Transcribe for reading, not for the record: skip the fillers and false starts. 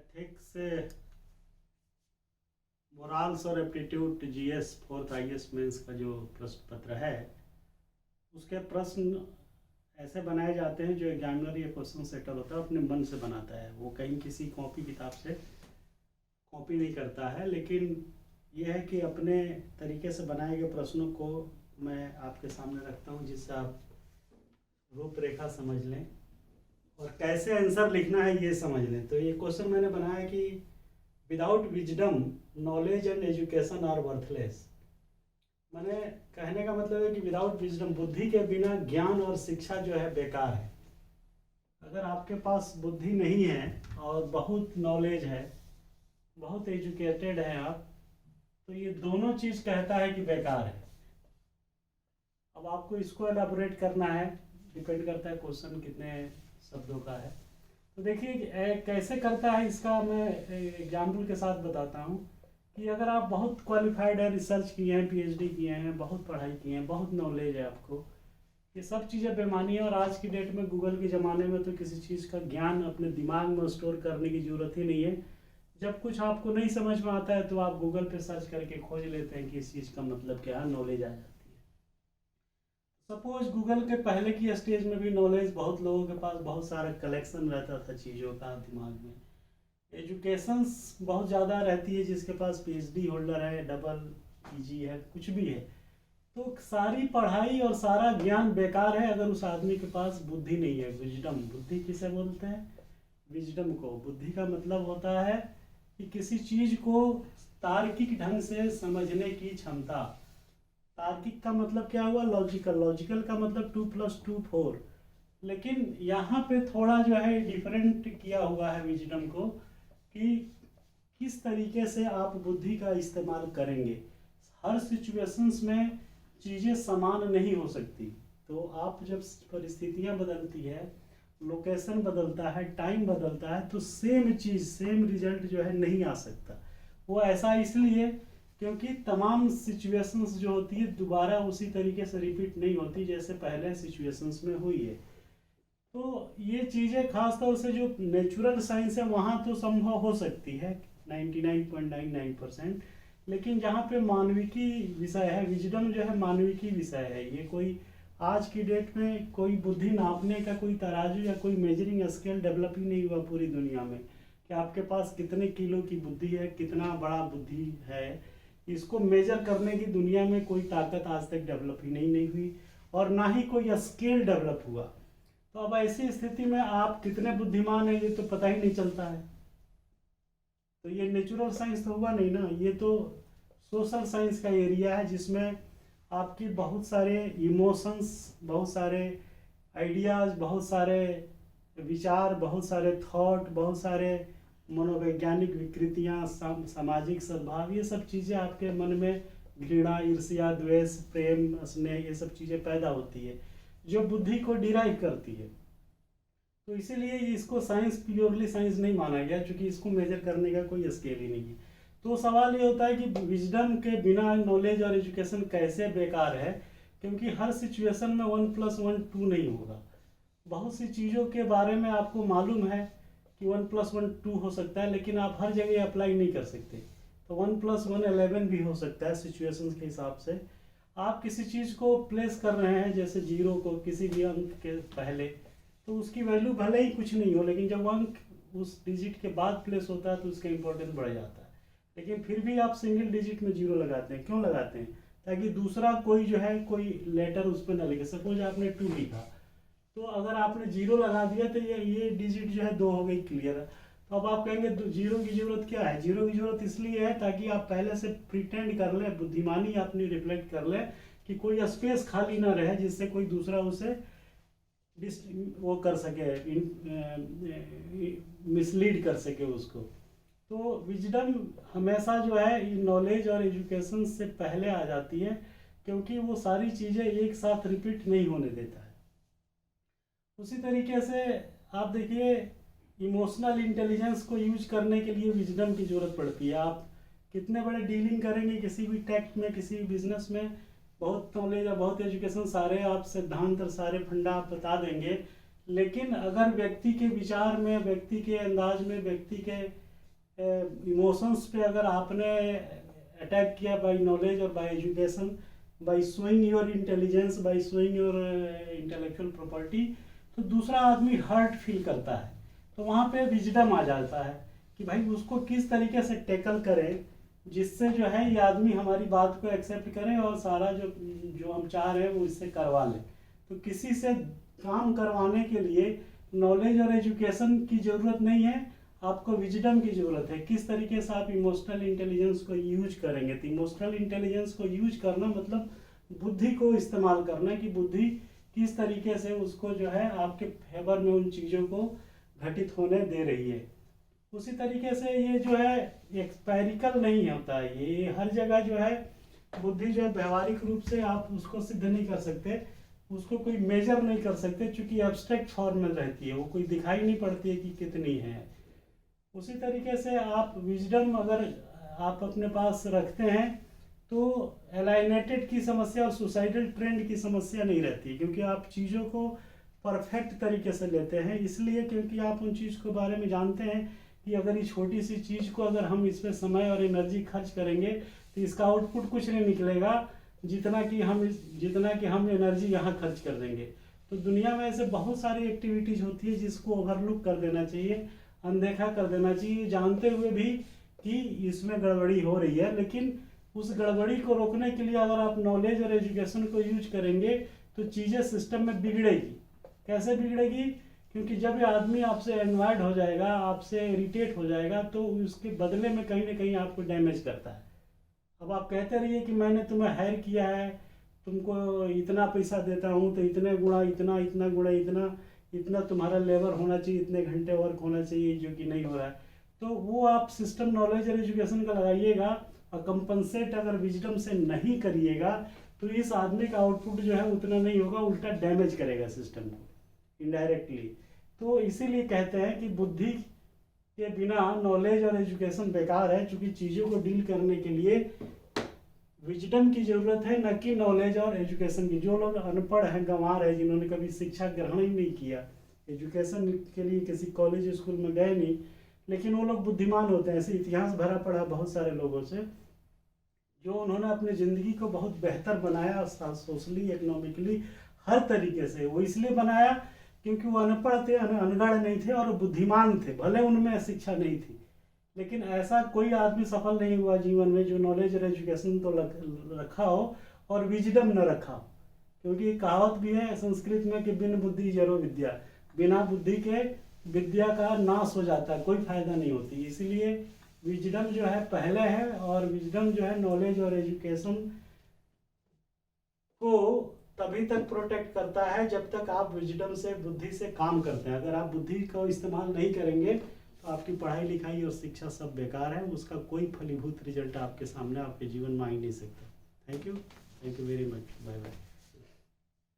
Ethics, morals और aptitude GS fourth IAS mains का जो प्रश्न पत्र है, उसके प्रश्न ऐसे बनाए जाते हैं जो एग्जामिनर ये क्वेश्चन सेटर होता है अपने मन से बनाता है। वो कहीं किसी कॉपी किताब से कॉपी नहीं करता है, लेकिन यह है कि अपने तरीके से बनाए गए प्रश्नों को मैं आपके सामने रखता हूँ, जिससे आप रूपरेखा समझ लें और कैसे आंसर लिखना है ये समझ लें। तो ये क्वेश्चन मैंने बनाया कि without wisdom knowledge and education are worthless. मैंने कहने का मतलब है कि विदाउट विजडम, बुद्धि के बिना ज्ञान और शिक्षा जो है बेकार है। अगर आपके पास बुद्धि नहीं है और बहुत नॉलेज है, बहुत एजुकेटेड है आप, तो ये दोनों चीज़ कहता है कि बेकार है। अब आपको इसको एलाबोरेट करना है, डिपेंड करता है क्वेश्चन कितने शब्दों का है। तो देखिए कैसे करता है, इसका मैं एग्जाम्पल के साथ बताता हूँ कि अगर आप बहुत क्वालिफाइड है, रिसर्च किए हैं, पीएचडी किए हैं, बहुत पढ़ाई किए हैं, बहुत नॉलेज है आपको, ये सब चीज़ें बेमानी है। और आज की डेट में गूगल के ज़माने में तो किसी चीज़ का ज्ञान अपने दिमाग में स्टोर करने की ज़रूरत ही नहीं है। जब कुछ आपको नहीं समझ में आता है तो आप गूगल पे सर्च करके खोज लेते हैं कि इस चीज़ का मतलब क्या है, नॉलेज आ जाती है। सपोज गूगल के पहले की स्टेज में भी नॉलेज बहुत लोगों के पास बहुत सारा कलेक्शन रहता था चीज़ों का दिमाग में। एजुकेशंस बहुत ज़्यादा रहती है, जिसके पास पीएचडी होल्डर है, डबल पीजी है, कुछ भी है, तो सारी पढ़ाई और सारा ज्ञान बेकार है अगर उस आदमी के पास बुद्धि नहीं है। विजडम, बुद्धि किसे बोलते हैं? विजडम को। बुद्धि का मतलब होता है कि किसी चीज़ को तार्किक ढंग से समझने की क्षमता। तार्किक का मतलब क्या हुआ? लॉजिकल। लॉजिकल का मतलब 2+2 4। लेकिन यहाँ पे थोड़ा जो है डिफरेंट किया हुआ है विजडम को, कि किस तरीके से आप बुद्धि का इस्तेमाल करेंगे। हर सिचुएशंस में चीज़ें समान नहीं हो सकती। तो आप जब परिस्थितियाँ बदलती है, लोकेशन बदलता है, टाइम बदलता है, तो सेम चीज़, सेम रिजल्ट जो है नहीं आ सकता। वो ऐसा इसलिए क्योंकि तमाम सिचुएशंस जो होती है दोबारा उसी तरीके से रिपीट नहीं होती जैसे पहले सिचुएशंस में हुई है। तो ये चीज़ें खासतौर से जो नेचुरल साइंस है वहाँ तो संभव हो सकती है 99.99%, लेकिन जहाँ पे मानविकी विषय है, विजडम जो है मानविकी विषय है। ये कोई आज की डेट में कोई बुद्धि नापने का कोई तराजू या कोई मेजरिंग स्केल डेवलप ही नहीं हुआ पूरी दुनिया में कि आपके पास कितने किलो की बुद्धि है, कितना बड़ा बुद्धि है। इसको मेजर करने की दुनिया में कोई ताकत आज तक डेवलप ही नहीं हुई और ना ही कोई स्केल डेवलप हुआ। तो अब ऐसी स्थिति में आप कितने बुद्धिमान हैं ये तो पता ही नहीं चलता है। तो ये नेचुरल साइंस तो हुआ नहीं ना, ये तो सोशल साइंस का एरिया है जिसमें आपकी बहुत सारे इमोशंस, बहुत सारे आइडियाज़, बहुत सारे विचार, बहुत सारे थॉट, बहुत सारे मनोवैज्ञानिक विकृतियाँ, सामाजिक सद्भाव, ये सब चीज़ें आपके मन में घृणा, ईर्ष्या, द्वेष, प्रेम, स्नेह, ये सब चीज़ें पैदा होती है जो बुद्धि को डिराइव करती है। तो इसीलिए इसको साइंस, प्योरली साइंस नहीं माना गया, क्योंकि इसको मेजर करने का कोई स्केल ही नहीं है। तो सवाल ये होता है कि विजडम के बिना नॉलेज और एजुकेशन कैसे बेकार है, क्योंकि हर सिचुएशन में 1+1 2 नहीं होगा। बहुत सी चीज़ों के बारे में आपको मालूम है कि 1+1 2 हो सकता है, लेकिन आप हर जगह अप्लाई नहीं कर सकते। तो 1+1 11 भी हो सकता है सिचुएशंस के हिसाब से। आप किसी चीज़ को प्लेस कर रहे हैं, जैसे जीरो को किसी भी अंक के पहले, तो उसकी वैल्यू भले ही कुछ नहीं हो, लेकिन जब अंक उस डिजिट के बाद प्लेस होता है तो उसका इंपॉर्टेंस बढ़ जाता है। लेकिन फिर भी आप सिंगल डिजिट में जीरो लगाते हैं। क्यों लगाते हैं? ताकि दूसरा कोई जो है कोई लेटर उस पर ना लिखे। सपोज आपने 2 लिखा, तो अगर आपने जीरो लगा दिया तो ये डिजिट जो है 2 हो गई, क्लियर है। तो अब आप कहेंगे जीरो की जरूरत क्या है? जीरो की जरूरत इसलिए है ताकि आप पहले से प्रिटेंड कर ले, बुद्धिमानी अपनी रिफ्लेक्ट कर ले कि कोई स्पेस खाली ना रहे जिससे कोई दूसरा उसे वो कर सके, मिसलीड कर सके उसको। तो विजडम हमेशा जो है नॉलेज और एजुकेशन से पहले आ जाती है, क्योंकि वो सारी चीज़ें एक साथ रिपीट नहीं होने देता है। उसी तरीके से आप देखिए, इमोशनल इंटेलिजेंस को यूज करने के लिए विजडम की ज़रूरत पड़ती है। आप कितने बड़े डीलिंग करेंगे किसी भी टेक्ट में, किसी भी बिजनेस में, बहुत नॉलेज और बहुत एजुकेशन, सारे आप सिद्धांत और सारे फंडा आप बता देंगे, लेकिन अगर व्यक्ति के विचार में, व्यक्ति के अंदाज में, व्यक्ति के इमोशंस पे अगर आपने अटैक किया बाय नॉलेज और bye education, by showing your intelligence, by showing your intellectual property, तो दूसरा आदमी हर्ट फील करता है। तो वहाँ पे विजडम आ जाता है कि भाई उसको किस तरीके से टैकल करें जिससे जो है ये आदमी हमारी बात को एक्सेप्ट करे और सारा जो हम चाह रहे हैं वो इससे करवा लें। तो किसी से काम करवाने के लिए नॉलेज और एजुकेशन की ज़रूरत नहीं है, आपको विजडम की ज़रूरत है। किस तरीके से आप इमोशनल इंटेलिजेंस को यूज करेंगे। तो इमोशनल इंटेलिजेंस को यूज करना मतलब बुद्धि को इस्तेमाल करना, कि बुद्धि किस तरीके से उसको जो है आपके फेवर में उन चीज़ों को घटित होने दे रही है। उसी तरीके से ये जो है एक्सपेरिकल नहीं होता है, ये हर जगह जो है बुद्धि जो है व्यवहारिक रूप से आप उसको सिद्ध नहीं कर सकते, उसको कोई मेजर नहीं कर सकते, क्योंकि एब्स्ट्रैक्ट फॉर्म में रहती है, वो कोई दिखाई नहीं पड़ती है कि कितनी है। उसी तरीके से आप विजडम अगर आप अपने पास रखते हैं तो एलाइनेटेड की समस्या और सुसाइडल ट्रेंड की समस्या नहीं रहती, क्योंकि आप चीज़ों को परफेक्ट तरीके से लेते हैं। इसलिए क्योंकि आप उन चीज़ के बारे में जानते हैं कि अगर ये छोटी सी चीज़ को अगर हम इस पर समय और एनर्जी खर्च करेंगे तो इसका आउटपुट कुछ नहीं निकलेगा जितना कि हम एनर्जी यहाँ खर्च कर देंगे। तो दुनिया में ऐसे बहुत सारी एक्टिविटीज़ होती है जिसको ओवरलुक कर देना चाहिए, अनदेखा कर देना चाहिए, जानते हुए भी कि इसमें गड़बड़ी हो रही है। लेकिन उस गड़बड़ी को रोकने के लिए अगर आप नॉलेज और एजुकेशन को यूज करेंगे तो चीज़ें सिस्टम में बिगड़ेगी। कैसे बिगड़ेगी? क्योंकि जब ये आदमी आपसे एनवायर्ड हो जाएगा, आपसे इरिटेट हो जाएगा, तो उसके बदले में कहीं ना कहीं आपको डैमेज करता है। अब आप कहते रहिए कि मैंने तुम्हें हायर किया है, तुमको इतना पैसा देता हूँ, तो इतने गुणा इतना, इतना गुणा इतना, इतना तुम्हारा लेबर होना चाहिए, इतने घंटे वर्क होना चाहिए, जो कि नहीं हो रहा है। तो वो आप सिस्टम नॉलेज और एजुकेशन का लगाइएगा और कंपनसेट अगर विजडम से नहीं करिएगा तो इस आदमी का आउटपुट जो है उतना नहीं होगा, उल्टा डैमेज करेगा सिस्टम को इनडायरेक्टली। तो इसीलिए कहते हैं कि बुद्धि के बिना नॉलेज और एजुकेशन बेकार है, क्योंकि चीज़ों को डील करने के लिए विजडम की ज़रूरत है, न कि नॉलेज और एजुकेशन की। जो लोग अनपढ़ हैं, गंवार हैं, जिन्होंने कभी शिक्षा ग्रहण ही नहीं किया, एजुकेशन के लिए किसी कॉलेज स्कूल में गए नहीं, लेकिन वो लोग बुद्धिमान होते हैं। ऐसे इतिहास भरा पड़ा बहुत सारे लोगों से जो उन्होंने अपनी ज़िंदगी को बहुत बेहतर बनाया, सोशली, इकोनॉमिकली, हर तरीके से। वो इसलिए बनाया क्योंकि वो अनपढ़ थे, अनगढ़ नहीं थे और बुद्धिमान थे, भले उनमें शिक्षा नहीं थी। लेकिन ऐसा कोई आदमी सफल नहीं हुआ जीवन में जो नॉलेज और एजुकेशन तो रखा हो और विजडम न रखा हो। क्योंकि कहावत भी है संस्कृत में कि बिन बुद्धि जरो विद्या, बिना बुद्धि के विद्या का नाश हो जाता है, कोई फायदा नहीं होती। इसलिए विजडम जो है पहले है, और विजडम जो है नॉलेज और एजुकेशन को तभी तक प्रोटेक्ट करता है जब तक आप विजडम से, बुद्धि से काम करते हैं। अगर आप बुद्धि को इस्तेमाल नहीं करेंगे तो आपकी पढ़ाई लिखाई और शिक्षा सब बेकार है, उसका कोई फलीभूत रिजल्ट आपके सामने, आपके जीवन में आ ही नहीं सकता। Thank you very much, bye bye.